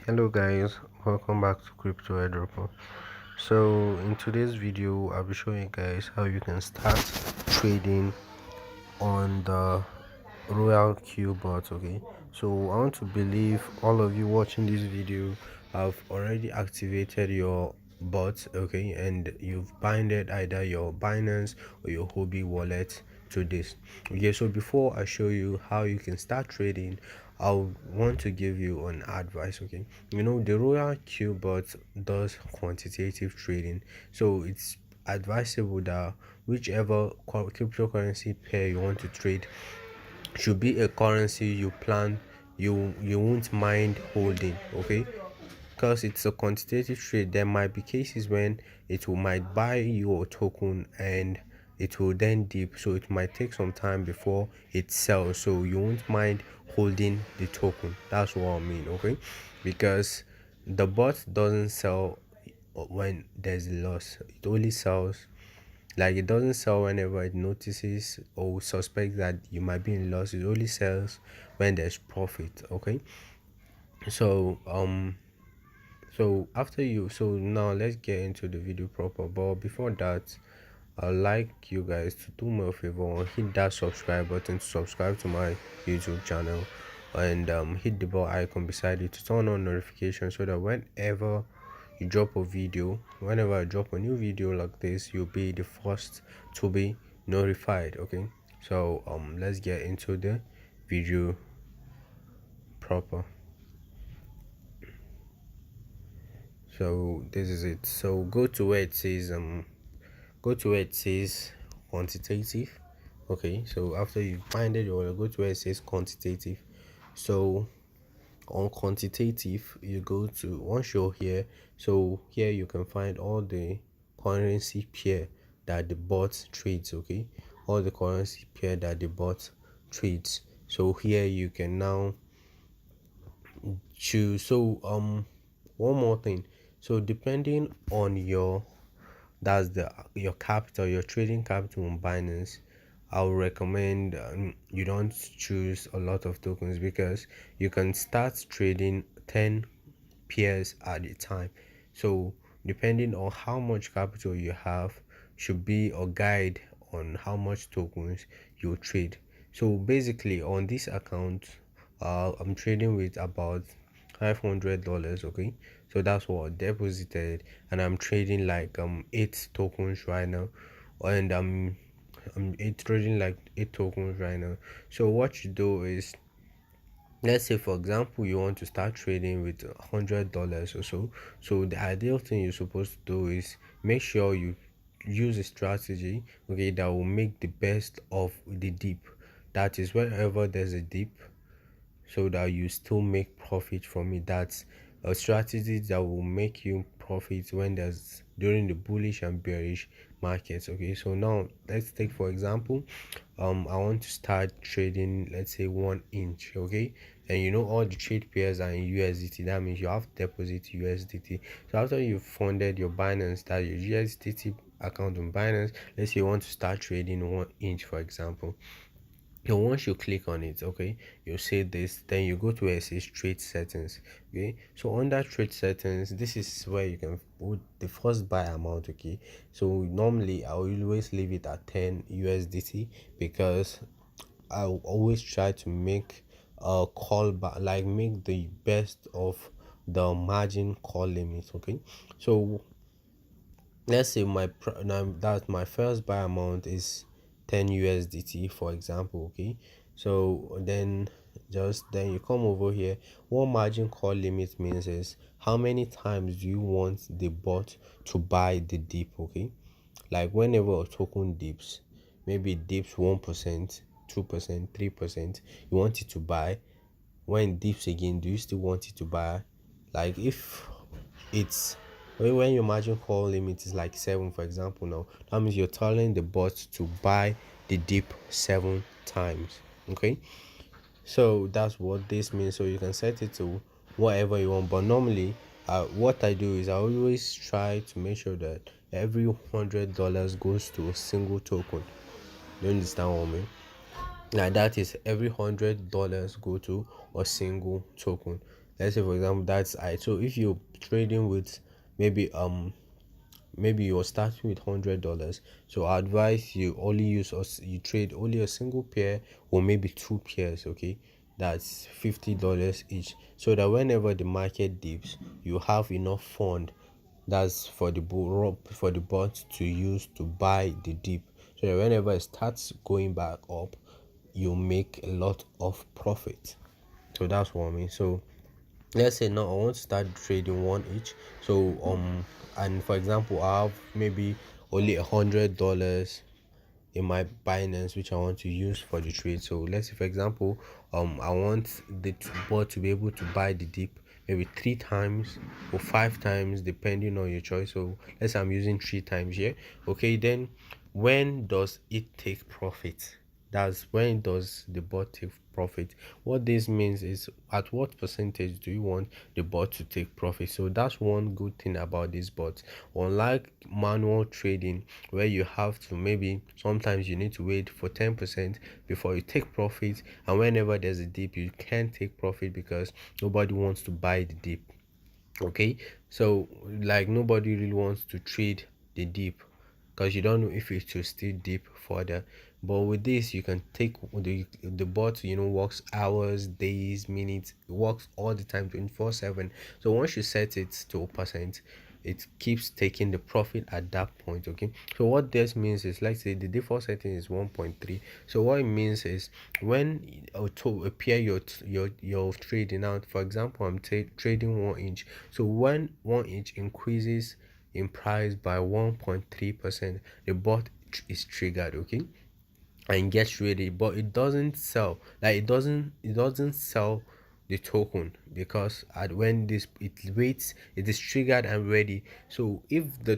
Hello guys, welcome back to Crypto Airdrop. So in today's video, I'll be showing you guys how you can start trading on the Royal Q bot. Okay, so I want to believe all of you watching this video have already activated your bot, okay, and you've binded either your Binance or your Hobby wallet to this. Okay, so before I show you how you can start trading, I want to give you an advice. Okay, the Royal Q bot does quantitative trading, so it's advisable that whichever cryptocurrency pair you want to trade should be a currency you plan you won't mind holding, okay, because it's a quantitative trade. There might be cases when might buy your token and it will then dip, so it might take some time before it sells, so you won't mind holding the token. That's what I mean, okay, because the bot doesn't sell when there's a loss. It only sells, like, it doesn't sell whenever it notices or suspects that you might be in loss. It only sells when there's profit, okay. So so now let's get into the video proper, but before that, I'd like you guys to do me a favor and hit that subscribe button to subscribe to my YouTube channel, and hit the bell icon beside it to turn on notifications, so that whenever you drop a video, whenever I drop a new video like this, you'll be the first to be notified, okay. So let's get into the video proper. So this is it. So go to where it says quantitative, okay. So after you find it, you want to go to where it says quantitative. So on quantitative, you go to, once you're here, so here you can find all the currency pair that the bot trades, okay, all the currency pair that the bot trades. So here you can now choose. So one more thing, so depending on your capital, your trading capital on Binance, I would recommend you don't choose a lot of tokens, because you can start trading 10 pairs at a time. So depending on how much capital you have should be a guide on how much tokens you trade. So basically on this account, I'm trading with about $500, okay. So that's what I deposited, and I'm trading like 8 tokens right now, and I'm trading like 8 tokens right now. So what you do is, let's say for example you want to start trading with $100 or so. So the ideal thing you're supposed to do is make sure you use a strategy, okay, that will make the best of the dip. That is, wherever there's a dip, so that you still make profit from it. That's a strategy that will make you profit when there's during the bullish and bearish markets, okay. So now let's take for example, I want to start trading, let's say 1 inch, okay, and all the trade pairs are in USDT. That means you have to deposit USDT. So after you've funded your Binance, that your USDT account on Binance, let's say you want to start trading 1 inch, for example. So once you click on it, okay, you see this, then you go to where it says trade settings, okay. So under trade settings, this is where you can put the first buy amount, okay. So normally I always leave it at 10 USDT, because I always try to make a call back, like make the best of the margin call limit, okay. So let's say now that my first buy amount is 10 USDT, for example, okay. So then you come over here. What margin call limit means is how many times do you want the bot to buy the dip, okay. Like whenever a token dips, maybe it dips 1%, 2%, 3%, you want it to buy. When it dips again, do you still want it to buy? Like if it's when your margin call limit is like 7, for example, now that means you're telling the bot to buy the dip 7 times, okay. So that's what this means. So you can set it to whatever you want, but normally what I do is I always try to make sure that every $100 goes to a single token. You understand what I mean? Like that is every $100 go to a single token. Let's say for example that's I. So if you're trading with maybe maybe you're starting with $100, so I advise you only use us you trade only a single pair or maybe two pairs, okay? That's $50 each, so that whenever the market dips, you have enough fund. That's for the for the bot to use to buy the dip, so that whenever it starts going back up, you make a lot of profit. So that's what I mean. So let's say now I want to start trading one each. So and for example I have maybe only $100 in my Binance which I want to use for the trade. So let's say for example I want the bot to be able to buy the dip maybe three times or five times depending on your choice. So let's say I'm using three times here. Okay, then when does it take profit? That's when does the bot take profit. What this means is at what percentage do you want the bot to take profit. So that's one good thing about this bot. Unlike manual trading where you have to maybe sometimes you need to wait for 10% before you take profit, and whenever there's a dip you can't take profit because nobody wants to buy the dip. Okay, so like nobody really wants to trade the dip because you don't know if it will still dip further. But with this you can take the bot, works hours, days, minutes. It works all the time 24/7. So once you set it to a percent, it keeps taking the profit at that point. Okay, so what this means is, let's say the default setting is 1.3. So what it means is when to appear your trading out, for example I'm trading 1 inch. So when 1 inch increases in price by 1.3%, the bot is triggered, okay, and gets ready, but it doesn't sell. Like it doesn't sell the token because at when this it waits, it is triggered and ready. So if the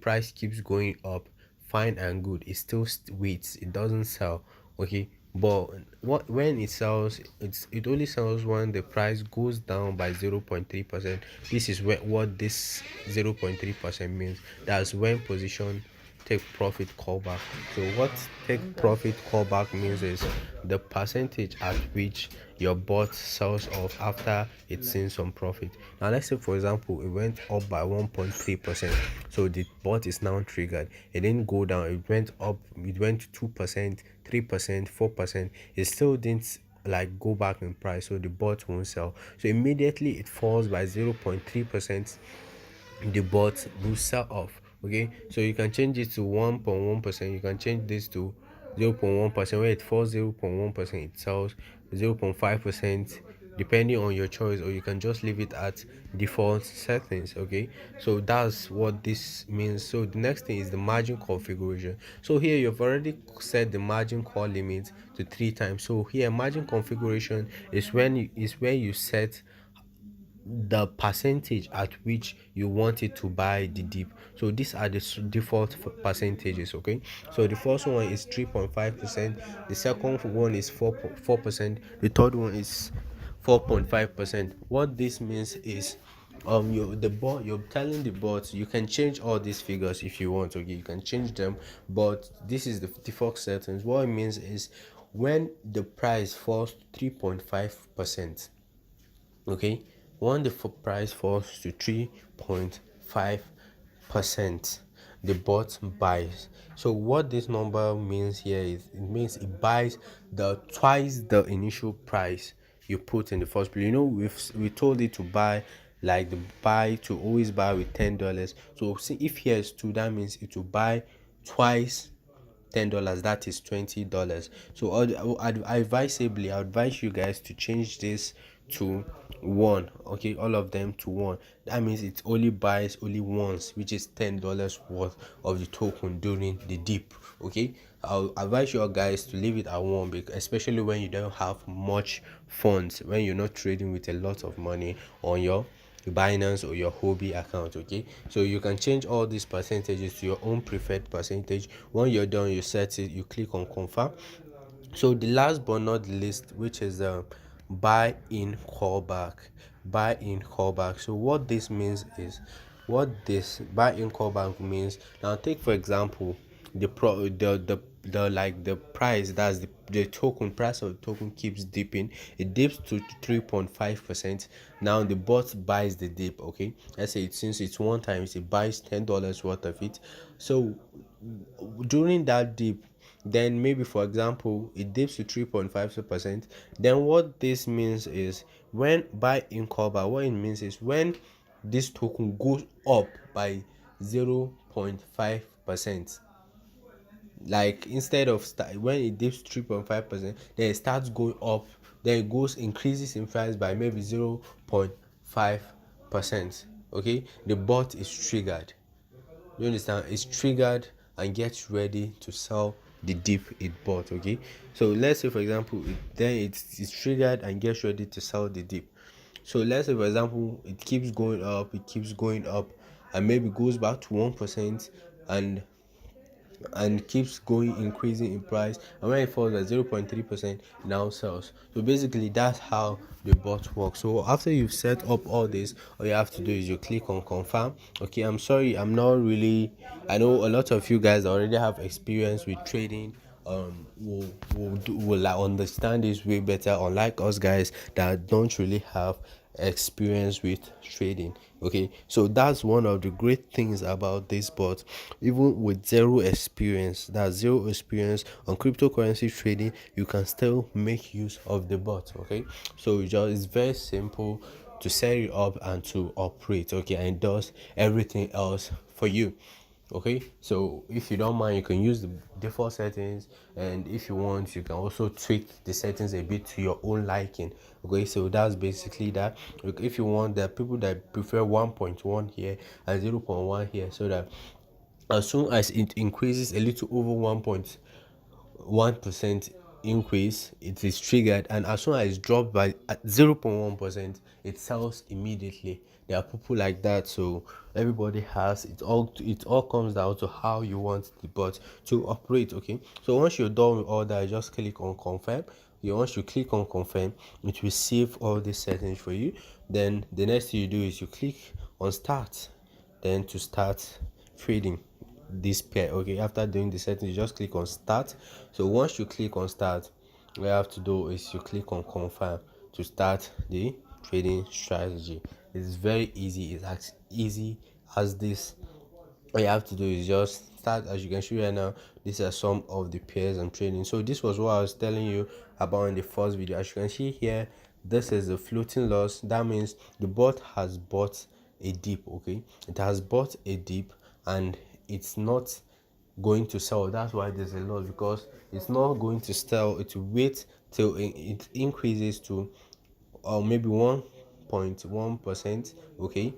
price keeps going up, fine and good, it still waits, it doesn't sell, okay. But when it sells, it only sells when the price goes down by 0.3%. This is what this 0.3% means. That's when position take profit callback. So what take profit callback means is the percentage at which your bot sells off after it's seen some profit. Now let's say for example it went up by 1.3%. So the bot is now triggered. It didn't go down, it went up, it went to 2%, 3%, 4%. It still didn't like go back in price, so the bot won't sell. So immediately it falls by 0.3%, the bot will sell off. Okay, so you can change it to 1.1%, you can change this to 0.1%. Where it falls 0.1%, it sells 0.5%, depending on your choice, or you can just leave it at default settings. Okay, so that's what this means. So the next thing is the margin configuration. So here you've already set the margin call limit to 3 times. So here margin configuration is where you set the percentage at which you want it to buy the dip. So these are the default percentages, okay. So the first one is 3.5%, the second one is 4%, the third one is 4.5%. What this means is you're telling the bot you can change all these figures if you want, okay, you can change them, but this is the default settings. What it means is when the price falls to 3.5%, okay, when the price falls to 3.5%, the bot buys. So what this number means here is it means it buys the twice the initial price you put in the first place. We told it to buy, like the buy to always buy with $10. So see, if here is two, that means it will buy twice $10, that is $20. So advisably I advise you guys to change this to one, okay, all of them to one. That means it only buys only once, which is $10 worth of the token during the dip, okay. I'll advise you guys to leave it at one, because especially when you don't have much funds, when you're not trading with a lot of money on your Binance or your hobby account, okay. So you can change all these percentages to your own preferred percentage. When you're done, you set it, you click on confirm. So the last but not the least, which is buy in callback. Buy in callback. So what this buy in callback means. Now take for example the pro the like the price, that's the the token price of the token keeps dipping, it dips to 3.5%. Now the bot buys the dip. Okay, let's say since it's one time, it buys $10 worth of it. So during that dip, then maybe for example it dips to 3.5%, then what this means is when buy in cover, what it means is when this token goes up by 0.5%, like instead of when it dips 3.5%, then it starts going up, then it goes increases in price by maybe 0.5%. Okay, the bot is triggered. You understand? It's triggered and gets ready to sell the dip it bought. Okay, so let's say for example it's triggered and gets ready to sell the dip. So let's say for example it keeps going up, and maybe goes back to 1%, and keeps going increasing in price, and when it falls at 0.3%, now sells. So basically that's how the bot works. So after you've set up all this, all you have to do is you click on confirm. Okay, I'm sorry, I'm not really, I know a lot of you guys already have experience with trading, will like understand this way better, unlike us guys that don't really have experience with trading. Okay, so that's one of the great things about this bot. Even with zero experience on cryptocurrency trading, you can still make use of the bot. Okay, so it's very simple to set it up and to operate. Okay, and it does everything else for you. Okay, so if you don't mind, you can use the default settings, and if you want, you can also tweak the settings a bit to your own liking. Okay, so that's basically that. If you want, there are people that prefer 1.1 here and 0.1 here, so that as soon as it increases a little over 1% increase, it is triggered, and as soon as it's dropped by 0.1%, it sells immediately. There are people like that, so everybody has it. All comes down to how you want the bot to operate. Okay, so once you're done with all that, just click on confirm. Once you click on confirm, it will save all the settings for you. Then the next thing you do is you click on start, then to start trading this pair. Okay, after doing the settings, you just click on start. So once you click on start, what you have to do is you click on confirm to start the trading strategy. It's very easy. It's as easy as this. All you have to do is just start. As you can see right now, these are some of the pairs I'm trading. So this was what I was telling you about in the first video. As you can see here, this is the floating loss. That means the bot has bought a dip. Okay, it has bought a dip, and it's not going to sell. That's why there's a loss, because it's not going to sell. It will wait till it increases to maybe 1.1%. Okay,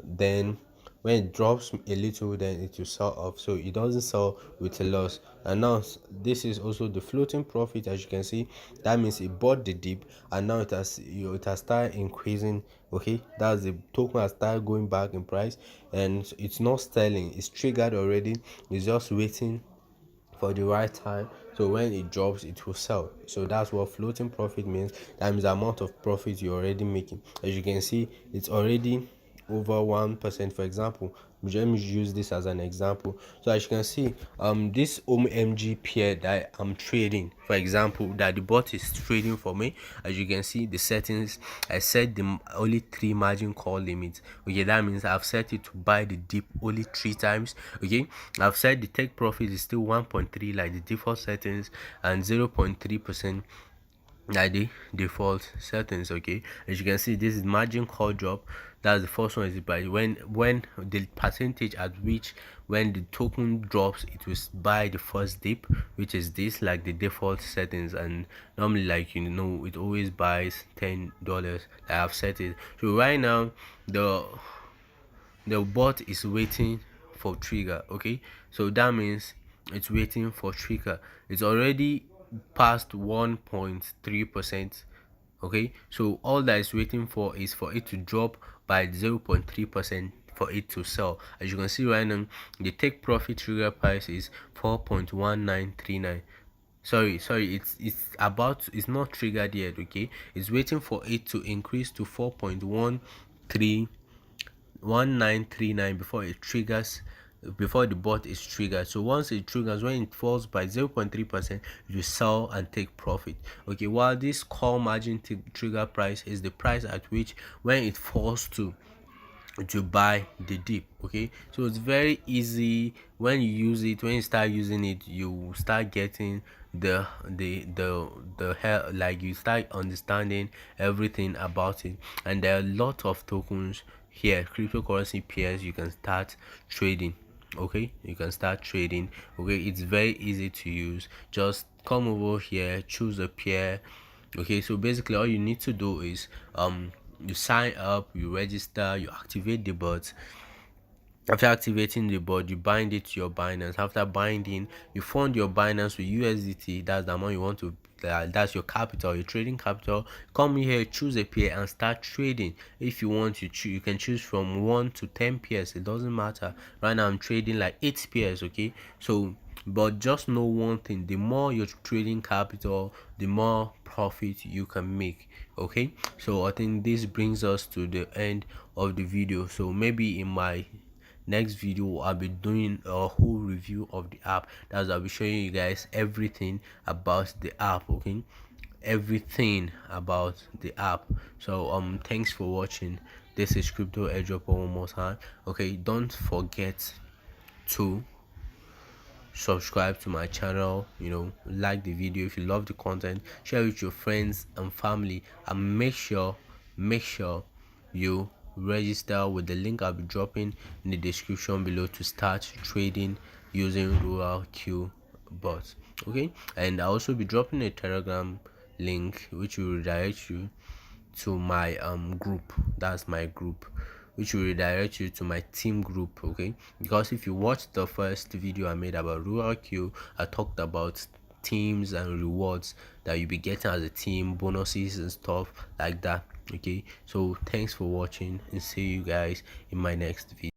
then when it drops a little, then it will sell off, so it doesn't sell with a loss. And now this is also the floating profit. As you can see, that means it bought the dip, and now it has started increasing. Okay, that's the token has started going back in price, and it's not selling. It's triggered already. It's just waiting for the right time, so when it drops it will sell. So that's what floating profit means. That means the amount of profit you're already making. As you can see, it's already over 1%. For example, let me use this as an example. So as you can see, this OMG pair that I'm trading, for example, that the bot is trading for me, as you can see the settings, I set the only 3 margin call limits. Okay, that means I've set it to buy the dip only 3 times. Okay, I've set the take profit is still 1.3 like the default settings, and 0.3% like the default settings. Okay, as you can see, this is margin call drop. That's the first one, is by when the percentage at which when the token drops it will buy the first dip, which is this, like the default settings. And normally, like it always buys $10. I have set it. So right now the bot is waiting for trigger. Okay, so that means it's waiting for trigger. It's already past 1.3%. Okay, so all that is waiting for is for it to drop by 0.3% for it to sell. As you can see right now, the take profit trigger price is 4.1939. Sorry, it's not triggered yet. Okay, it's waiting for it to increase to 4.1939 before it triggers before the bot is triggered. So once it triggers, when it falls by 0.3%, you sell and take profit. Okay, while this call margin trigger price is the price at which when it falls to buy the dip. Okay, so it's very easy. When you use it, when you start using it, you start getting the hell, like you start understanding everything about it. And there are a lot of tokens here, cryptocurrency pairs you can start trading. Okay, you can start trading. Okay, it's very easy to use. Just come over here, choose a pair. Okay, so basically all you need to do is you sign up, you register, you activate the bot. After activating the bot, you bind it to your Binance. After binding, you fund your Binance with USDT. That's the amount you want to, that's your capital, your trading capital. Come here, choose a pair and start trading. If you want to you can choose from 1 to 10 pairs, it doesn't matter. Right now I'm trading like 8 pairs. Okay, so but just know one thing: the more your trading capital, the more profit you can make. Okay, so I think this brings us to the end of the video. So maybe in my next video I'll be doing a whole review of the app. That's, I'll be showing you guys everything about the app. Okay, everything about the app. So thanks for watching. This is Crypto Airdrop one more time. Okay, don't forget to subscribe to my channel, like the video. If you love the content, share with your friends and family, and make sure you register with the link I'll be dropping in the description below to start trading using Rural Q bots. Okay, and I'll also be dropping a Telegram link which will redirect you to my group. That's my group, which will redirect you to my team group. Okay, because if you watch the first video I made about Rural Q, I talked about teams and rewards that you'll be getting as a team, bonuses and stuff like that. Okay, so thanks for watching, and see you guys in my next video.